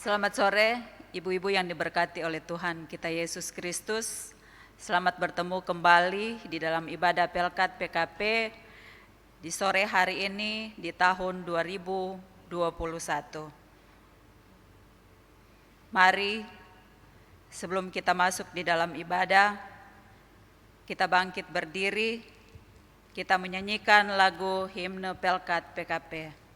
Selamat sore, ibu-ibu yang diberkati oleh Tuhan kita Yesus Kristus. Selamat bertemu kembali di dalam ibadah Pelkat PKP di sore hari ini di tahun 2021. Mari, sebelum kita masuk di dalam ibadah, kita bangkit berdiri, kita menyanyikan lagu himne Pelkat PKP.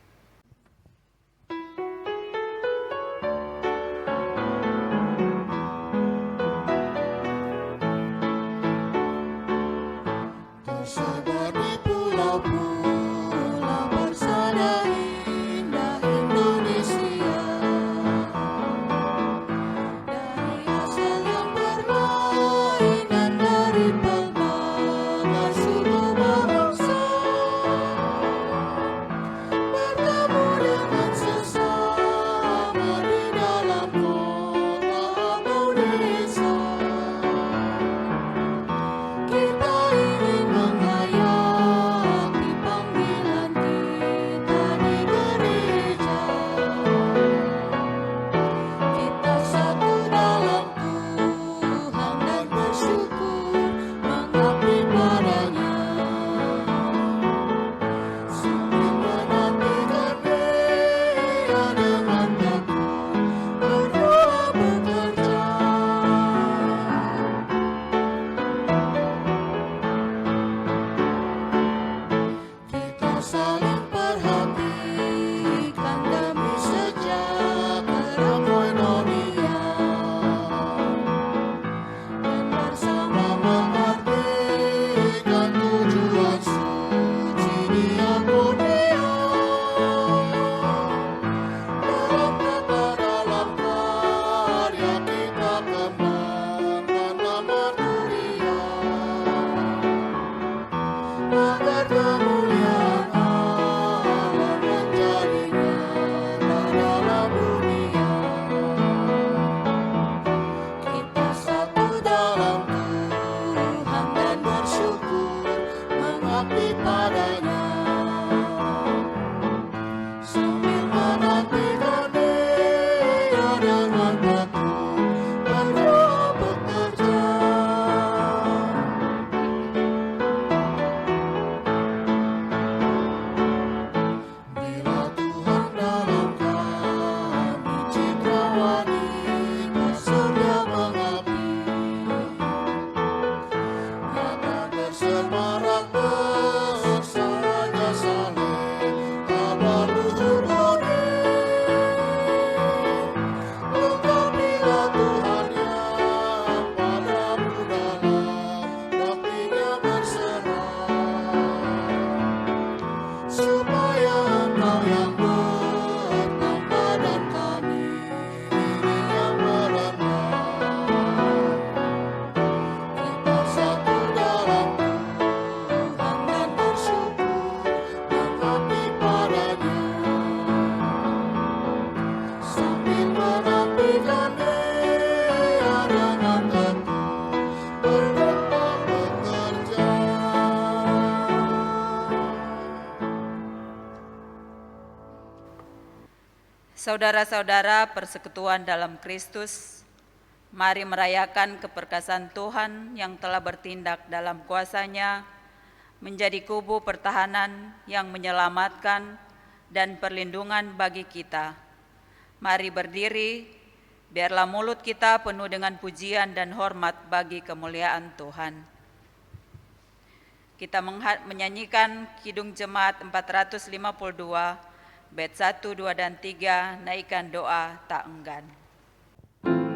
Saudara-saudara persekutuan dalam Kristus, mari merayakan keperkasaan Tuhan yang telah bertindak dalam kuasa-Nya menjadi kubu pertahanan yang menyelamatkan dan perlindungan bagi kita. Mari berdiri, biarlah mulut kita penuh dengan pujian dan hormat bagi kemuliaan Tuhan. Kita menyanyikan Kidung Jemaat 452, bait 1, 2, dan 3, naikkan doa tak enggan. Doa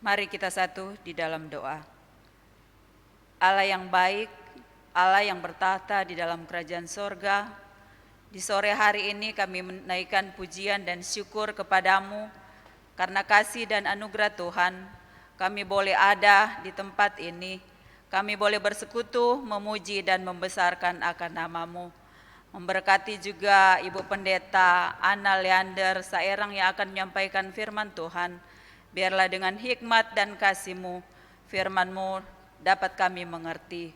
Mari kita satu di dalam doa. Allah yang baik, Allah yang bertahta di dalam kerajaan sorga, di sore hari ini kami menaikkan pujian dan syukur kepadamu karena kasih dan anugerah Tuhan. Kami boleh ada di tempat ini, kami boleh bersekutu, memuji dan membesarkan akan nama-Mu. Memberkati juga Ibu Pendeta Anna Leander Saerang yang akan menyampaikan firman Tuhan. Biarlah dengan hikmat dan kasih-Mu, firman-Mu dapat kami mengerti.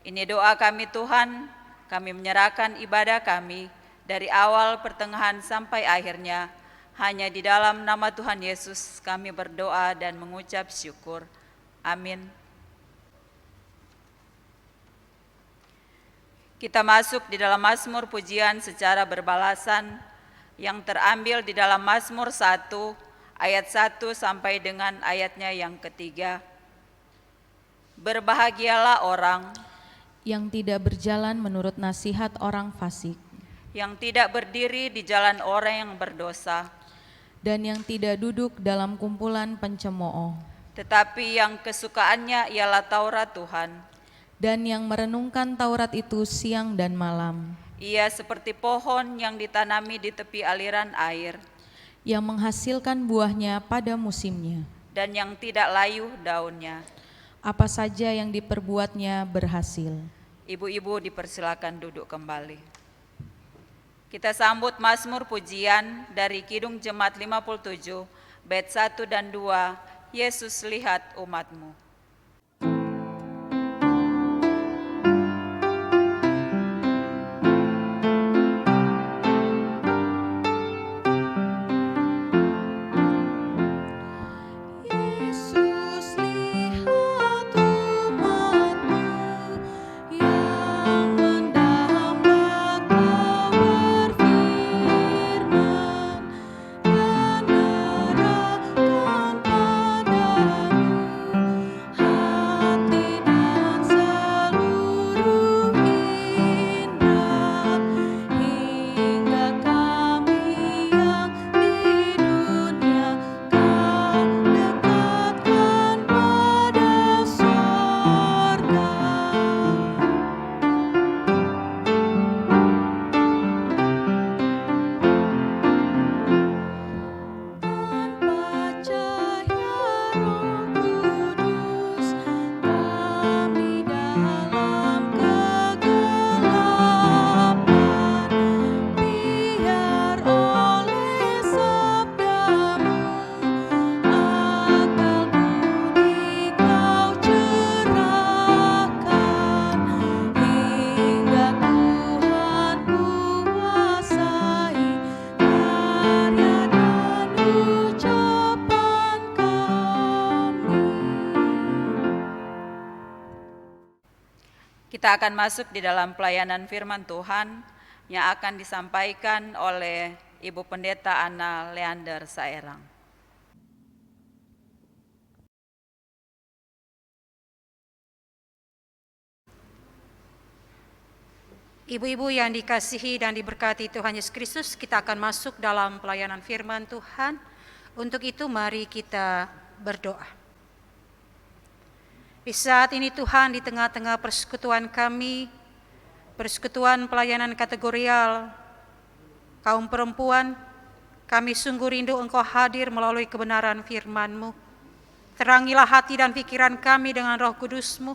Ini doa kami Tuhan, kami menyerahkan ibadah kami dari awal, pertengahan, sampai akhirnya. Hanya di dalam nama Tuhan Yesus kami berdoa dan mengucap syukur. Amin. Kita masuk di dalam Mazmur pujian secara berbalasan yang terambil di dalam Mazmur 1 ayat 1 sampai dengan ayatnya yang ketiga. Berbahagialah orang yang tidak berjalan menurut nasihat orang fasik, yang tidak berdiri di jalan orang yang berdosa, dan yang tidak duduk dalam kumpulan pencemooh, tetapi yang kesukaannya ialah Taurat Tuhan, dan yang merenungkan Taurat itu siang dan malam. Ia seperti pohon yang ditanami di tepi aliran air, yang menghasilkan buahnya pada musimnya, dan yang tidak layu daunnya. Apa saja yang diperbuatnya berhasil. Ibu-ibu dipersilakan duduk kembali. Kita sambut Mazmur pujian dari Kidung Jemaat 57, bait 1 dan 2, Yesus lihat umat-Mu. Kita akan masuk di dalam pelayanan firman Tuhan yang akan disampaikan oleh Ibu Pendeta Anna Leander Saerang. Ibu-ibu yang dikasihi dan diberkati Tuhan Yesus Kristus, kita akan masuk dalam pelayanan firman Tuhan. Untuk itu mari kita berdoa. Di saat ini Tuhan, di tengah-tengah persekutuan kami, persekutuan pelayanan kategorial kaum perempuan, kami sungguh rindu Engkau hadir melalui kebenaran firman-Mu. Terangilah hati dan pikiran kami dengan Roh Kudus-Mu,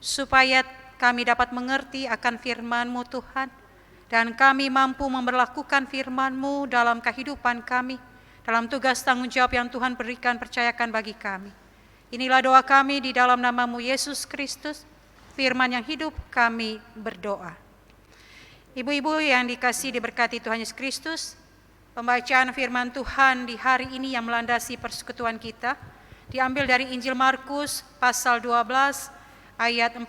supaya kami dapat mengerti akan firman-Mu Tuhan, dan kami mampu memberlakukan firman-Mu dalam kehidupan kami, dalam tugas tanggung jawab yang Tuhan berikan percayakan bagi kami. Inilah doa kami di dalam nama-Mu Yesus Kristus, firman yang hidup kami berdoa. Ibu-ibu yang dikasihi diberkati Tuhan Yesus Kristus, pembacaan firman Tuhan di hari ini yang melandasi persekutuan kita diambil dari Injil Markus pasal 12 ayat 41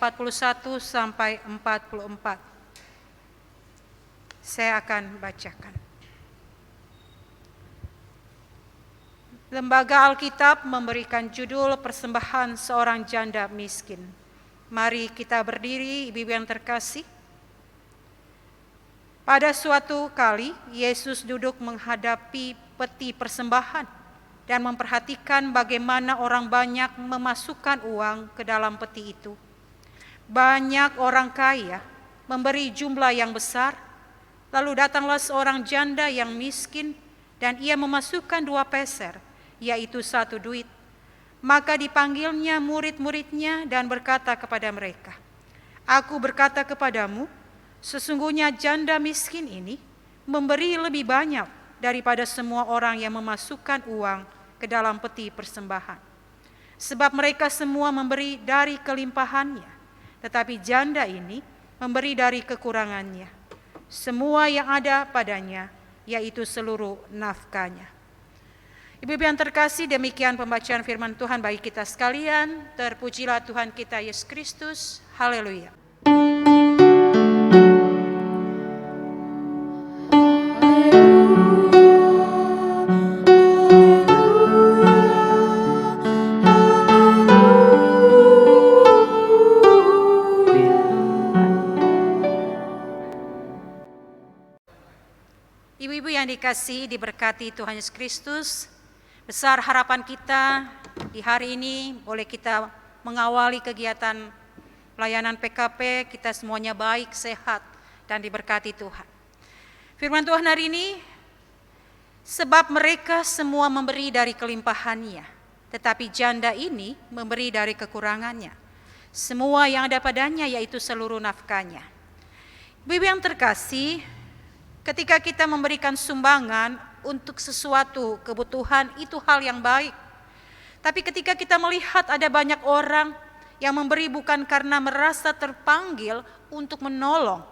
sampai 44. Saya akan bacakan. Lembaga Alkitab memberikan judul persembahan seorang janda miskin. Mari kita berdiri, ibu-ibu yang terkasih. Pada suatu kali, Yesus duduk menghadapi peti persembahan dan memperhatikan bagaimana orang banyak memasukkan uang ke dalam peti itu. Banyak orang kaya memberi jumlah yang besar, lalu datanglah seorang janda yang miskin dan ia memasukkan 2 peser, yaitu 1 duit. Maka dipanggilnya murid-muridnya dan berkata kepada mereka, "Aku berkata kepadamu, sesungguhnya janda miskin ini memberi lebih banyak daripada semua orang yang memasukkan uang ke dalam peti persembahan. Sebab mereka semua memberi dari kelimpahannya, tetapi janda ini memberi dari kekurangannya, semua yang ada padanya, yaitu seluruh nafkahnya." Ibu-ibu yang terkasih, demikian pembacaan firman Tuhan bagi kita sekalian. Terpujilah Tuhan kita Yesus Kristus. Haleluya. Ibu-ibu yang dikasihi, diberkati Tuhan Yesus Kristus, besar harapan kita di hari ini boleh kita mengawali kegiatan pelayanan PKP, kita semuanya baik, sehat, dan diberkati Tuhan. Firman Tuhan hari ini, sebab mereka semua memberi dari kelimpahannya, tetapi janda ini memberi dari kekurangannya, semua yang ada padanya, yaitu seluruh nafkahnya. Ibu-ibu yang terkasih, ketika kita memberikan sumbangan untuk sesuatu kebutuhan, itu hal yang baik. Tapi ketika kita melihat ada banyak orang yang memberi bukan karena merasa terpanggil untuk menolong,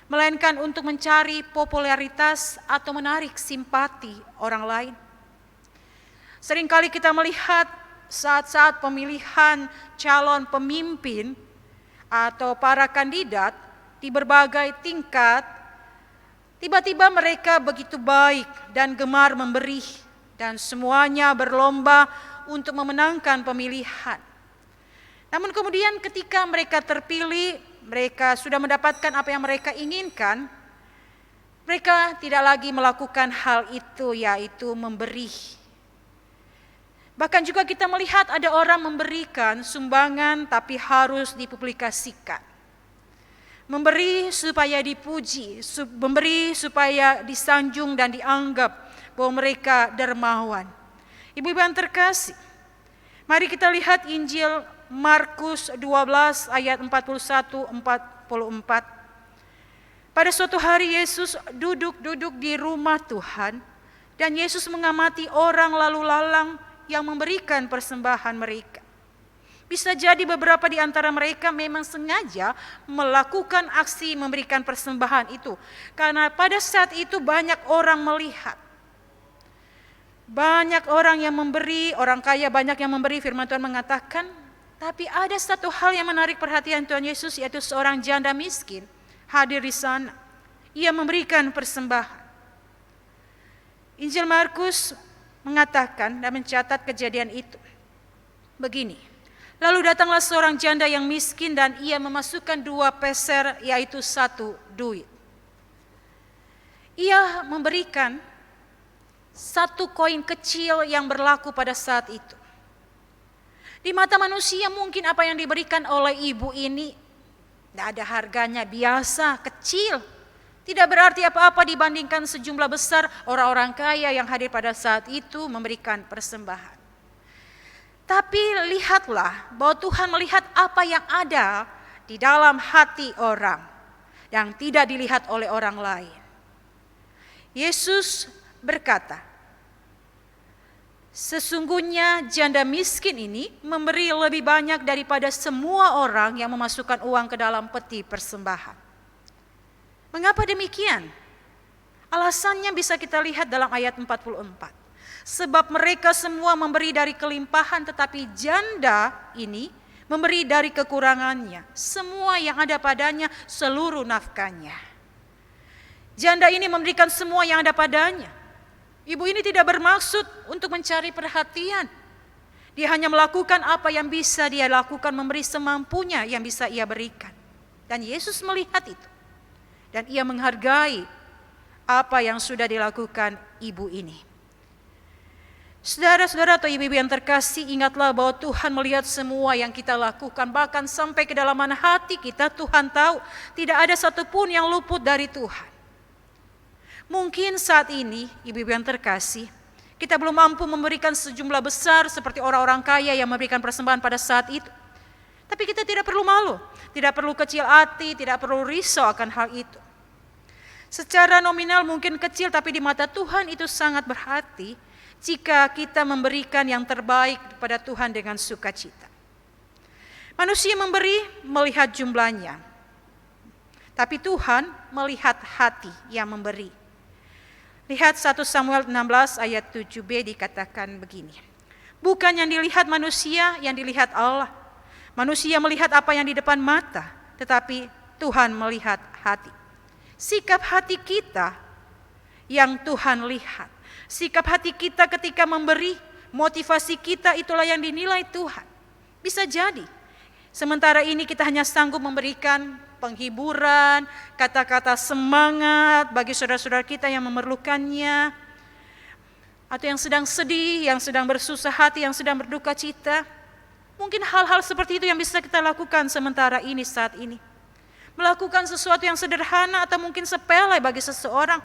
melainkan untuk mencari popularitas atau menarik simpati orang lain. Seringkali kita melihat saat-saat pemilihan calon pemimpin atau para kandidat di berbagai tingkat, tiba-tiba mereka begitu baik dan gemar memberi, dan semuanya berlomba untuk memenangkan pemilihan. Namun kemudian ketika mereka terpilih, mereka sudah mendapatkan apa yang mereka inginkan, mereka tidak lagi melakukan hal itu, yaitu memberi. Bahkan juga kita melihat ada orang memberikan sumbangan tapi harus dipublikasikan. Memberi supaya dipuji, memberi supaya disanjung dan dianggap bahwa mereka dermawan. Ibu-ibu yang terkasih, mari kita lihat Injil Markus 12 ayat 41-44. Pada suatu hari Yesus duduk di rumah Tuhan, dan Yesus mengamati orang lalu lalang yang memberikan persembahan mereka. Bisa jadi beberapa di antara mereka memang sengaja melakukan aksi memberikan persembahan itu, karena pada saat itu banyak orang melihat. Banyak orang yang memberi, orang kaya banyak yang memberi, firman Tuhan mengatakan. Tapi ada satu hal yang menarik perhatian Tuhan Yesus, yaitu seorang janda miskin hadir di sana. Ia memberikan persembahan. Injil Markus mengatakan dan mencatat kejadian itu. Begini, lalu datanglah seorang janda yang miskin dan ia memasukkan 2 peser, yaitu 1 duit. Ia memberikan 1 koin kecil yang berlaku pada saat itu. Di mata manusia mungkin apa yang diberikan oleh ibu ini tidak ada harganya, biasa, kecil. Tidak berarti apa-apa dibandingkan sejumlah besar orang-orang kaya yang hadir pada saat itu memberikan persembahan. Tapi lihatlah bahwa Tuhan melihat apa yang ada di dalam hati orang yang tidak dilihat oleh orang lain. Yesus berkata, sesungguhnya janda miskin ini memberi lebih banyak daripada semua orang yang memasukkan uang ke dalam peti persembahan. Mengapa demikian? Alasannya bisa kita lihat dalam ayat 44. Sebab mereka semua memberi dari kelimpahan, tetapi janda ini memberi dari kekurangannya, semua yang ada padanya, seluruh nafkahnya. Janda ini memberikan semua yang ada padanya. Ibu ini tidak bermaksud untuk mencari perhatian. Dia hanya melakukan apa yang bisa dia lakukan, memberi semampunya yang bisa ia berikan. Dan Yesus melihat itu. Dan ia menghargai apa yang sudah dilakukan ibu ini. Saudara-saudara atau ibu-ibu yang terkasih, ingatlah bahwa Tuhan melihat semua yang kita lakukan, bahkan sampai kedalaman hati kita Tuhan tahu. Tidak ada satupun yang luput dari Tuhan. Mungkin saat ini, ibu-ibu yang terkasih, kita belum mampu memberikan sejumlah besar seperti orang-orang kaya yang memberikan persembahan pada saat itu. Tapi kita tidak perlu malu, tidak perlu kecil hati, tidak perlu risau akan hal itu. Secara nominal mungkin kecil, tapi di mata Tuhan itu sangat berarti jika kita memberikan yang terbaik kepada Tuhan dengan sukacita. Manusia memberi melihat jumlahnya, tapi Tuhan melihat hati yang memberi. Lihat 1 Samuel 16 ayat 7b dikatakan begini. Bukan yang dilihat manusia, yang dilihat Allah. Manusia melihat apa yang di depan mata, tetapi Tuhan melihat hati. Sikap hati kita yang Tuhan lihat. Sikap hati kita ketika memberi, motivasi kita itulah yang dinilai Tuhan. Bisa jadi, sementara ini kita hanya sanggup memberikan penghiburan, kata-kata semangat bagi saudara-saudara kita yang memerlukannya, atau yang sedang sedih, yang sedang bersusah hati, yang sedang berduka cita. Mungkin hal-hal seperti itu yang bisa kita lakukan sementara ini, saat ini. Melakukan sesuatu yang sederhana atau mungkin sepele bagi seseorang.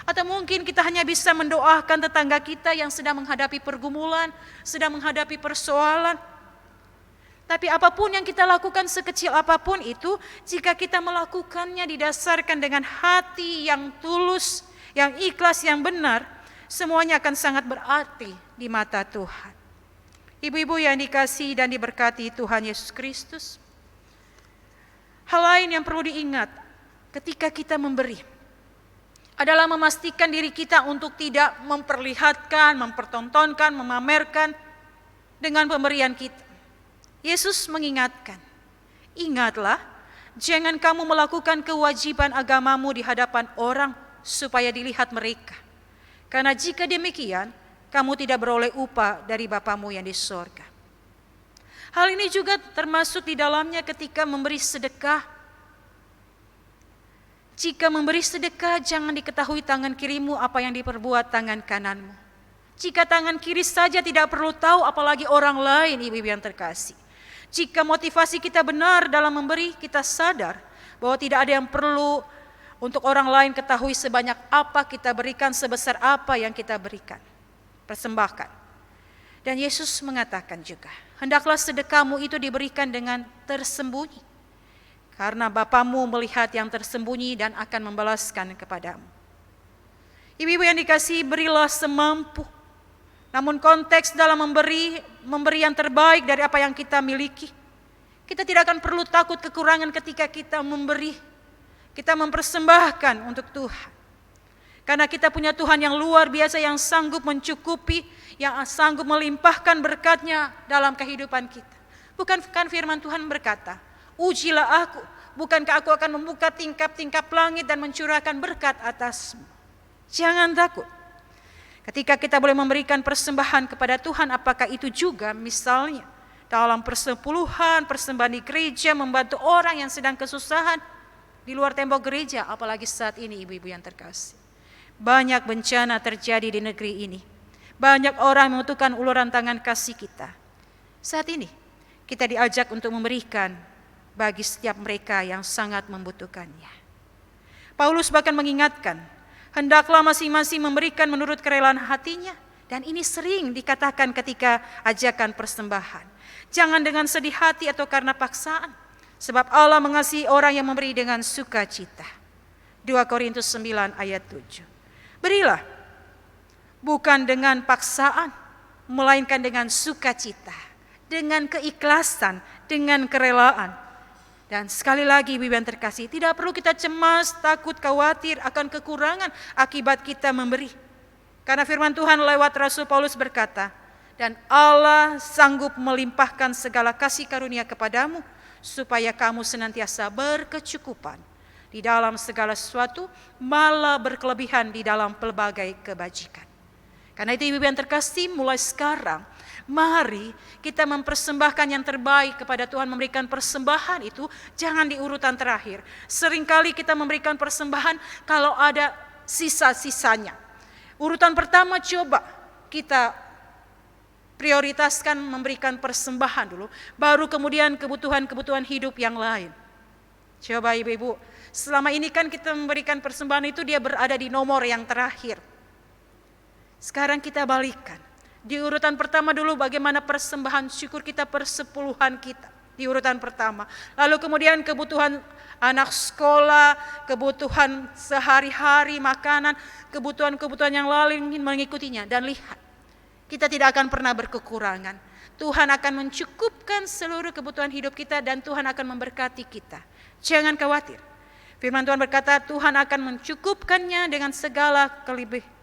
Atau mungkin kita hanya bisa mendoakan tetangga kita yang sedang menghadapi pergumulan, sedang menghadapi persoalan. Tapi apapun yang kita lakukan, sekecil apapun itu, jika kita melakukannya didasarkan dengan hati yang tulus, yang ikhlas, yang benar, semuanya akan sangat berarti di mata Tuhan. Ibu-ibu yang dikasihi dan diberkati Tuhan Yesus Kristus, hal lain yang perlu diingat ketika kita memberi adalah memastikan diri kita untuk tidak memperlihatkan, mempertontonkan, memamerkan dengan pemberian kita. Yesus mengingatkan, ingatlah, jangan kamu melakukan kewajiban agamamu di hadapan orang supaya dilihat mereka. Karena jika demikian, kamu tidak beroleh upah dari Bapamu yang di sorga. Hal ini juga termasuk di dalamnya ketika memberi sedekah. Jika memberi sedekah, jangan diketahui tangan kirimu apa yang diperbuat tangan kananmu. Jika tangan kiri saja tidak perlu tahu, apalagi orang lain, ibu-ibu yang terkasih. Jika motivasi kita benar dalam memberi, kita sadar bahwa tidak ada yang perlu untuk orang lain ketahui sebanyak apa kita berikan, sebesar apa yang kita berikan, persembahkan. Dan Yesus mengatakan juga, hendaklah sedekahmu itu diberikan dengan tersembunyi. Karena Bapamu melihat yang tersembunyi dan akan membalaskan kepadamu. Ibu-ibu yang dikasihi, berilah semampu. Namun konteks dalam memberi yang terbaik dari apa yang kita miliki. Kita tidak akan perlu takut kekurangan ketika kita memberi. Kita mempersembahkan untuk Tuhan. Karena kita punya Tuhan yang luar biasa, yang sanggup mencukupi, yang sanggup melimpahkan berkat-Nya dalam kehidupan kita. Bukankah firman Tuhan berkata, ujilah aku, bukankah aku akan membuka tingkap-tingkap langit dan mencurahkan berkat atasmu. Jangan takut. Ketika kita boleh memberikan persembahan kepada Tuhan, apakah itu juga misalnya dalam persepuluhan, persembahan di gereja, membantu orang yang sedang kesusahan di luar tembok gereja, apalagi saat ini ibu-ibu yang terkasih. Banyak bencana terjadi di negeri ini. Banyak orang membutuhkan uluran tangan kasih kita. Saat ini kita diajak untuk memberikan bagi setiap mereka yang sangat membutuhkannya. Paulus bahkan mengingatkan, hendaklah masing-masing memberikan menurut kerelaan hatinya. Dan ini sering dikatakan ketika ajakan persembahan. Jangan dengan sedih hati atau karena paksaan. Sebab Allah mengasihi orang yang memberi dengan sukacita. 2 Korintus 9 ayat 7. Berilah, bukan dengan paksaan, melainkan dengan sukacita. Dengan keikhlasan, dengan kerelaan. Dan sekali lagi ibu yang terkasih, tidak perlu kita cemas, takut, khawatir akan kekurangan akibat kita memberi. Karena firman Tuhan lewat Rasul Paulus berkata, dan Allah sanggup melimpahkan segala kasih karunia kepadamu, supaya kamu senantiasa berkecukupan di dalam segala sesuatu, malah berkelebihan di dalam pelbagai kebajikan. Karena itu ibu yang terkasih, mulai sekarang, mari kita mempersembahkan yang terbaik kepada Tuhan. Memberikan persembahan itu jangan di urutan terakhir. Seringkali kita memberikan persembahan kalau ada sisa-sisanya. Urutan pertama coba kita prioritaskan memberikan persembahan dulu, baru kemudian kebutuhan-kebutuhan hidup yang lain. Coba ibu-ibu, selama ini kan kita memberikan persembahan itu dia berada di nomor yang terakhir. Sekarang kita balikkan. Di urutan pertama dulu bagaimana persembahan syukur kita, persepuluhan kita. Di urutan pertama. Lalu kemudian kebutuhan anak sekolah, kebutuhan sehari-hari, makanan, kebutuhan-kebutuhan yang lain mengikutinya. Dan lihat, kita tidak akan pernah berkekurangan. Tuhan akan mencukupkan seluruh kebutuhan hidup kita dan Tuhan akan memberkati kita. Jangan khawatir. Firman Tuhan berkata Tuhan akan mencukupkannya dengan segala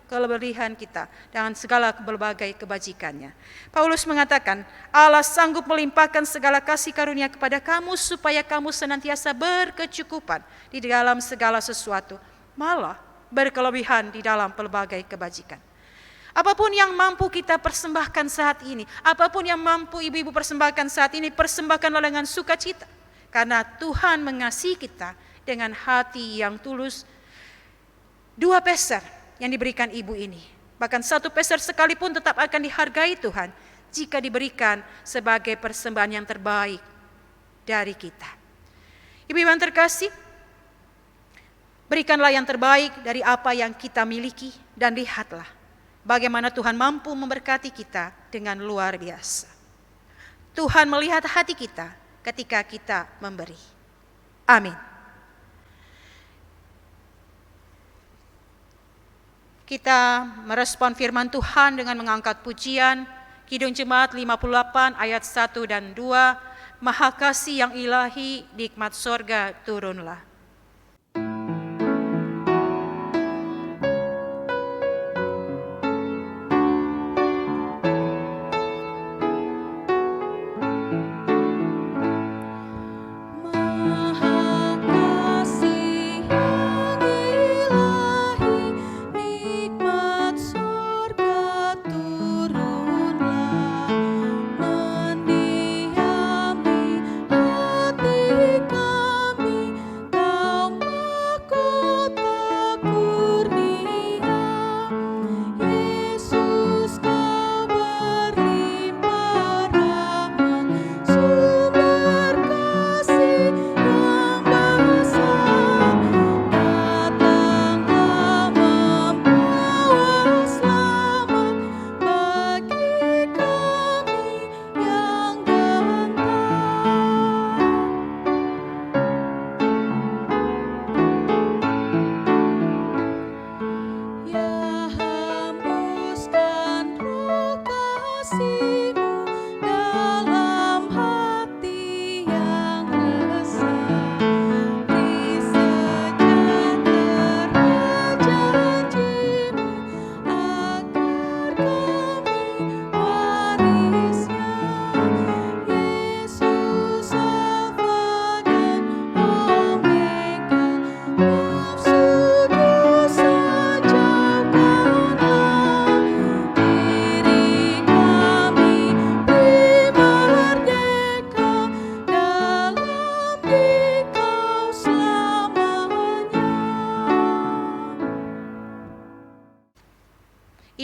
kelebihan kita, dengan segala berbagai kebajikannya. Paulus mengatakan, Allah sanggup melimpahkan segala kasih karunia kepada kamu supaya kamu senantiasa berkecukupan di dalam segala sesuatu, malah berkelebihan di dalam pelbagai kebajikan. Apapun yang mampu kita persembahkan saat ini, apapun yang mampu ibu-ibu persembahkan saat ini, persembahkanlah dengan sukacita. Karena Tuhan mengasihi kita dengan hati yang tulus. 2 peser yang diberikan ibu ini, bahkan 1 peser sekalipun tetap akan dihargai Tuhan jika diberikan sebagai persembahan yang terbaik dari kita. Ibu-ibu yang terkasih, berikanlah yang terbaik dari apa yang kita miliki dan lihatlah bagaimana Tuhan mampu memberkati kita dengan luar biasa. Tuhan melihat hati kita ketika kita memberi. Amin. Kita merespon firman Tuhan dengan mengangkat pujian Kidung Jemaat 58 ayat 1 dan 2. Maha kasih yang ilahi, nikmat sorga turunlah.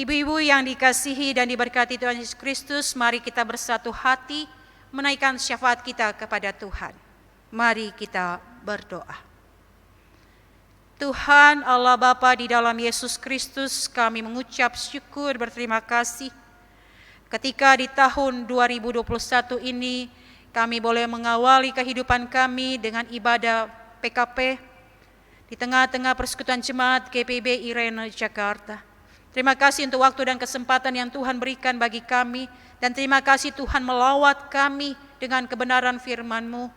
Ibu-ibu yang dikasihi dan diberkati Tuhan Yesus Kristus, mari kita bersatu hati menaikkan syafaat kita kepada Tuhan. Mari kita berdoa. Tuhan Allah Bapa, di dalam Yesus Kristus kami mengucap syukur berterima kasih ketika di tahun 2021 ini kami boleh mengawali kehidupan kami dengan ibadah PKP di tengah-tengah persekutuan jemaat GPIB Irene Jakarta. Terima kasih untuk waktu dan kesempatan yang Tuhan berikan bagi kami, dan terima kasih Tuhan melawat kami dengan kebenaran firman-Mu.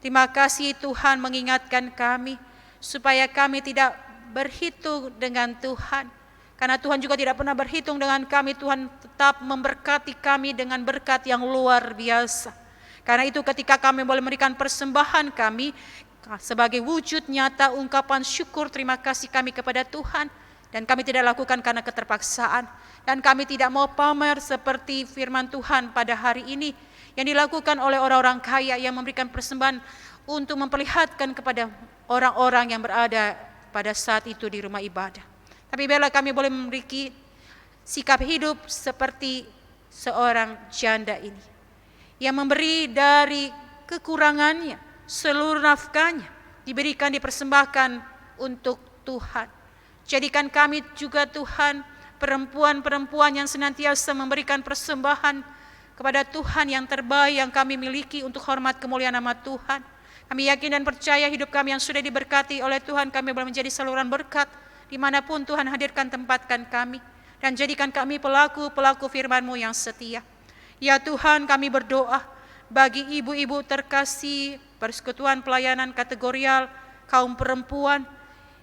Terima kasih Tuhan mengingatkan kami supaya kami tidak berhitung dengan Tuhan, karena Tuhan juga tidak pernah berhitung dengan kami. Tuhan tetap memberkati kami dengan berkat yang luar biasa. Karena itu ketika kami boleh memberikan persembahan kami sebagai wujud nyata ungkapan syukur terima kasih kami kepada Tuhan, dan kami tidak lakukan karena keterpaksaan, dan kami tidak mau pamer seperti firman Tuhan pada hari ini yang dilakukan oleh orang-orang kaya yang memberikan persembahan untuk memperlihatkan kepada orang-orang yang berada pada saat itu di rumah ibadah. Tapi bila kami boleh memiliki sikap hidup seperti seorang janda ini yang memberi dari kekurangannya, seluruh nafkahnya diberikan, dipersembahkan untuk Tuhan. Jadikan kami juga Tuhan perempuan-perempuan yang senantiasa memberikan persembahan kepada Tuhan yang terbaik yang kami miliki untuk hormat kemuliaan nama Tuhan. Kami yakin dan percaya hidup kami yang sudah diberkati oleh Tuhan, kami boleh menjadi saluran berkat dimanapun Tuhan hadirkan tempatkan kami. Dan jadikan kami pelaku-pelaku firman-Mu yang setia. Ya Tuhan, kami berdoa bagi ibu-ibu terkasih persekutuan pelayanan kategorial kaum perempuan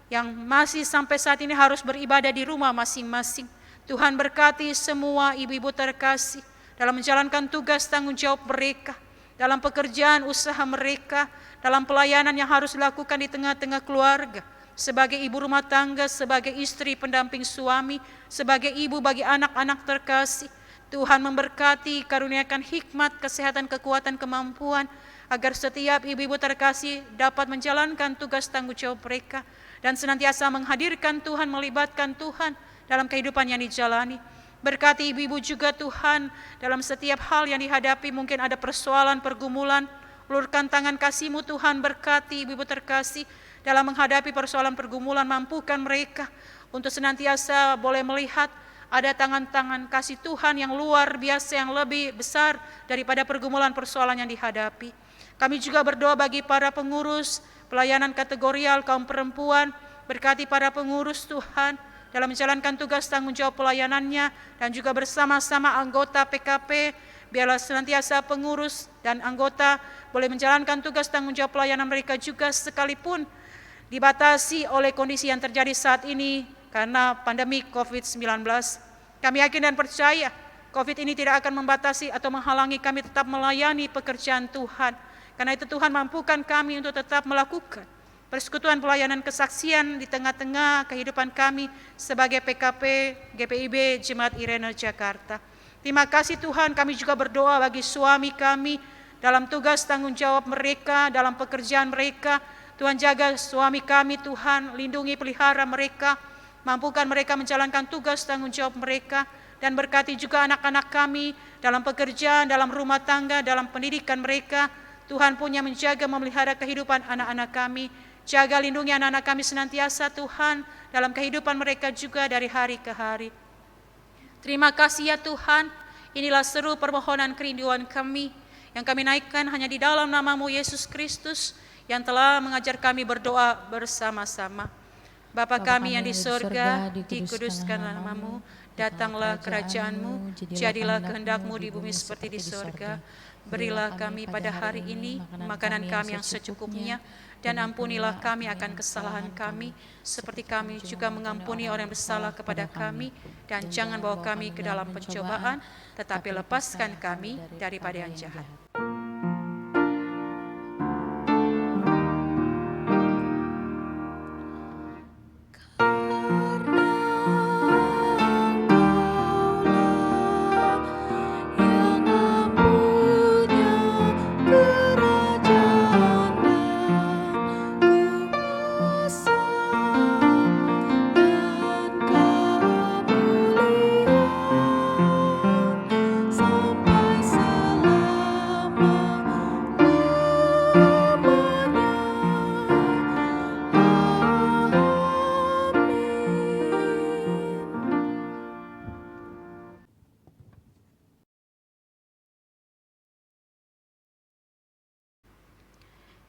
yang masih sampai saat ini harus beribadah di rumah masing-masing. Tuhan berkati semua ibu-ibu terkasih dalam menjalankan tugas tanggung jawab mereka, dalam pekerjaan usaha mereka, dalam pelayanan yang harus dilakukan di tengah-tengah keluarga, sebagai ibu rumah tangga, sebagai istri pendamping suami, sebagai ibu bagi anak-anak terkasih. Tuhan memberkati, karuniakan hikmat, kesehatan, kekuatan, kemampuan, agar setiap ibu-ibu terkasih dapat menjalankan tugas tanggung jawab mereka, dan senantiasa menghadirkan Tuhan, melibatkan Tuhan dalam kehidupan yang dijalani. Berkati ibu-ibu juga Tuhan, dalam setiap hal yang dihadapi, mungkin ada persoalan, pergumulan, ulurkan tangan kasih-Mu Tuhan, berkati ibu-ibu terkasih dalam menghadapi persoalan pergumulan, mampukan mereka untuk senantiasa boleh melihat ada tangan-tangan kasih Tuhan yang luar biasa, yang lebih besar daripada pergumulan persoalan yang dihadapi. Kami juga berdoa bagi para pengurus pelayanan kategorial kaum perempuan, berkati para pengurus Tuhan dalam menjalankan tugas tanggung jawab pelayanannya, dan juga bersama-sama anggota PKP, biarlah senantiasa pengurus dan anggota boleh menjalankan tugas tanggung jawab pelayanan mereka juga, sekalipun dibatasi oleh kondisi yang terjadi saat ini karena pandemi COVID-19. Kami yakin dan percaya COVID ini tidak akan membatasi atau menghalangi kami tetap melayani pekerjaan Tuhan. Karena itu Tuhan mampukan kami untuk tetap melakukan persekutuan pelayanan kesaksian di tengah-tengah kehidupan kami sebagai PKP GPIB Jemaat Irene Jakarta. Terima kasih Tuhan, kami juga berdoa bagi suami kami dalam tugas tanggung jawab mereka, dalam pekerjaan mereka. Tuhan jaga suami kami Tuhan, lindungi pelihara mereka, mampukan mereka menjalankan tugas tanggung jawab mereka, dan berkati juga anak-anak kami dalam pekerjaan, dalam rumah tangga, dalam pendidikan mereka. Tuhan punya menjaga, memelihara kehidupan anak-anak kami. Jaga lindungi anak-anak kami senantiasa Tuhan dalam kehidupan mereka juga dari hari ke hari. Terima kasih ya Tuhan, inilah seru permohonan kerinduan kami yang kami naikkan hanya di dalam nama-Mu Yesus Kristus yang telah mengajar kami berdoa bersama-sama. Bapa kami yang di sorga, dikuduskanlah nama-Mu, datanglah kerajaan-Mu, jadilah kehendak-Mu di bumi seperti di sorga. Berilah kami pada hari ini makanan kami yang secukupnya, dan ampunilah kami akan kesalahan kami, seperti kami juga mengampuni orang yang bersalah kepada kami. Dan jangan bawa kami ke dalam pencobaan, tetapi lepaskan kami daripada yang jahat.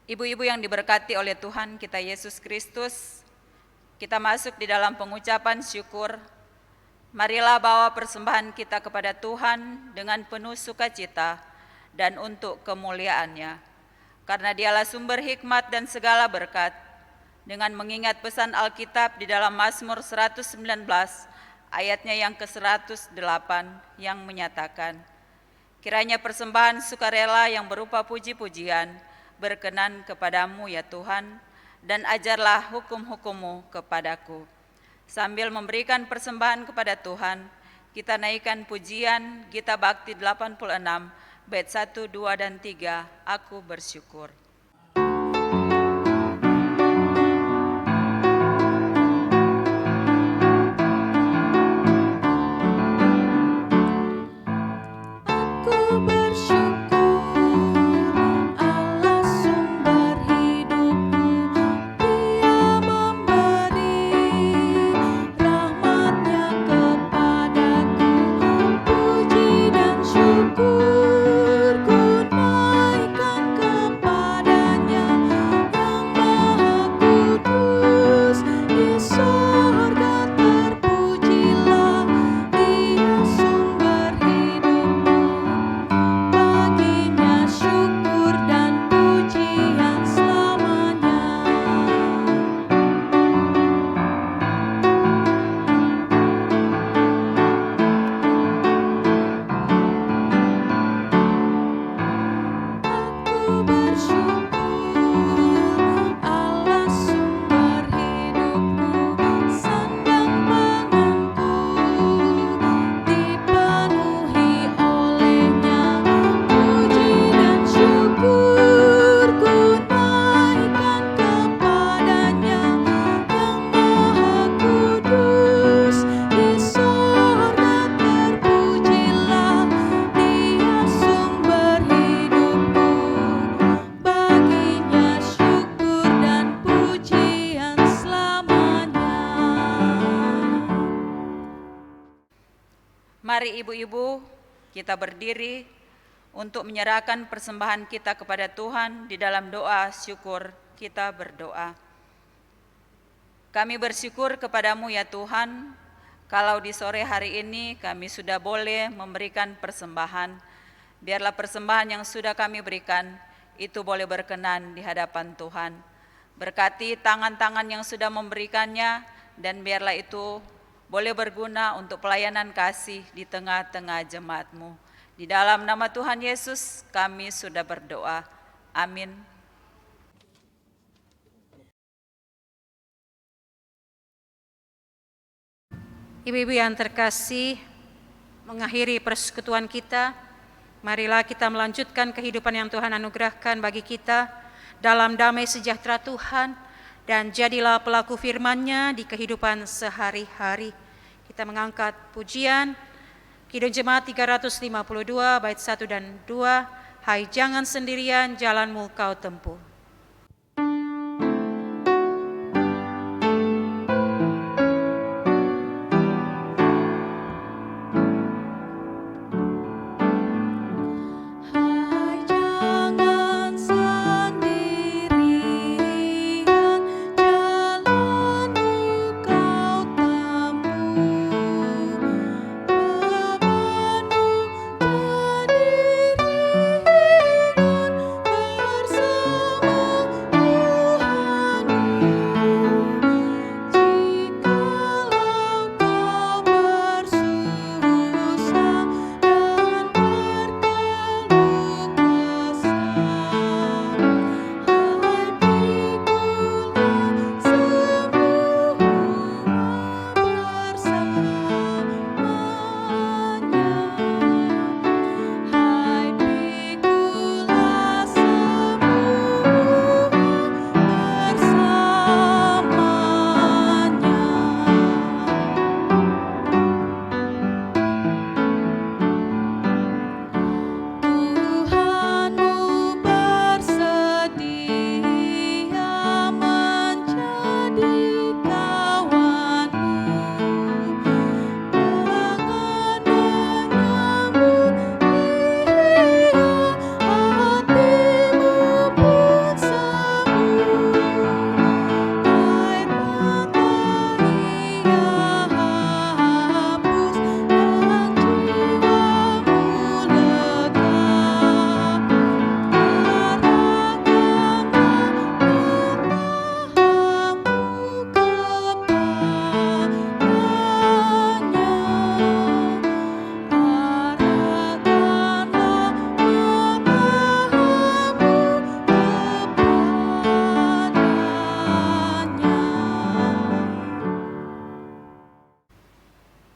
Ibu-ibu yang diberkati oleh Tuhan kita Yesus Kristus, kita masuk di dalam pengucapan syukur. Marilah bawa persembahan kita kepada Tuhan dengan penuh sukacita dan untuk kemuliaan-Nya. Karena Dialah sumber hikmat dan segala berkat. Dengan mengingat pesan Alkitab di dalam Mazmur 119 ayatnya yang ke-108 yang menyatakan, kiranya persembahan sukarela yang berupa puji-pujian berkenan kepadamu ya Tuhan, dan ajarlah hukum-hukum-Mu kepadaku. Sambil memberikan persembahan kepada Tuhan, kita naikkan pujian Gita Bakti 86 bait 1, 2, dan 3, Aku Bersyukur. Mari ibu-ibu kita berdiri untuk menyerahkan persembahan kita kepada Tuhan. Di dalam doa syukur kita berdoa. Kami bersyukur kepadamu ya Tuhan, kalau di sore hari ini kami sudah boleh memberikan persembahan. Biarlah persembahan yang sudah kami berikan itu boleh berkenan di hadapan Tuhan. Berkati tangan-tangan yang sudah memberikannya, dan biarlah itu boleh berguna untuk pelayanan kasih di tengah-tengah jemaat-Mu. Di dalam nama Tuhan Yesus kami sudah berdoa. Amin. Ibu-ibu yang terkasih, mengakhiri persekutuan kita, marilah kita melanjutkan kehidupan yang Tuhan anugerahkan bagi kita dalam damai sejahtera Tuhan, dan jadilah pelaku firman-Nya di kehidupan sehari-hari. Kita mengangkat pujian Kidung Jemaat 352 bait 1 dan 2, Hai jangan sendirian jalanmu kau tempuh.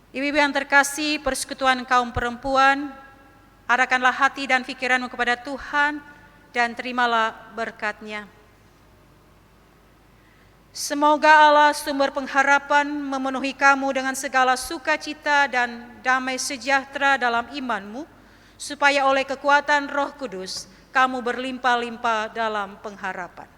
Ibu-ibu yang terkasih, persekutuan kaum perempuan, arahkanlah hati dan pikiranmu kepada Tuhan dan terimalah berkat-Nya. Semoga Allah sumber pengharapan memenuhi kamu dengan segala sukacita dan damai sejahtera dalam imanmu, supaya oleh kekuatan Roh Kudus kamu berlimpah-limpah dalam pengharapan.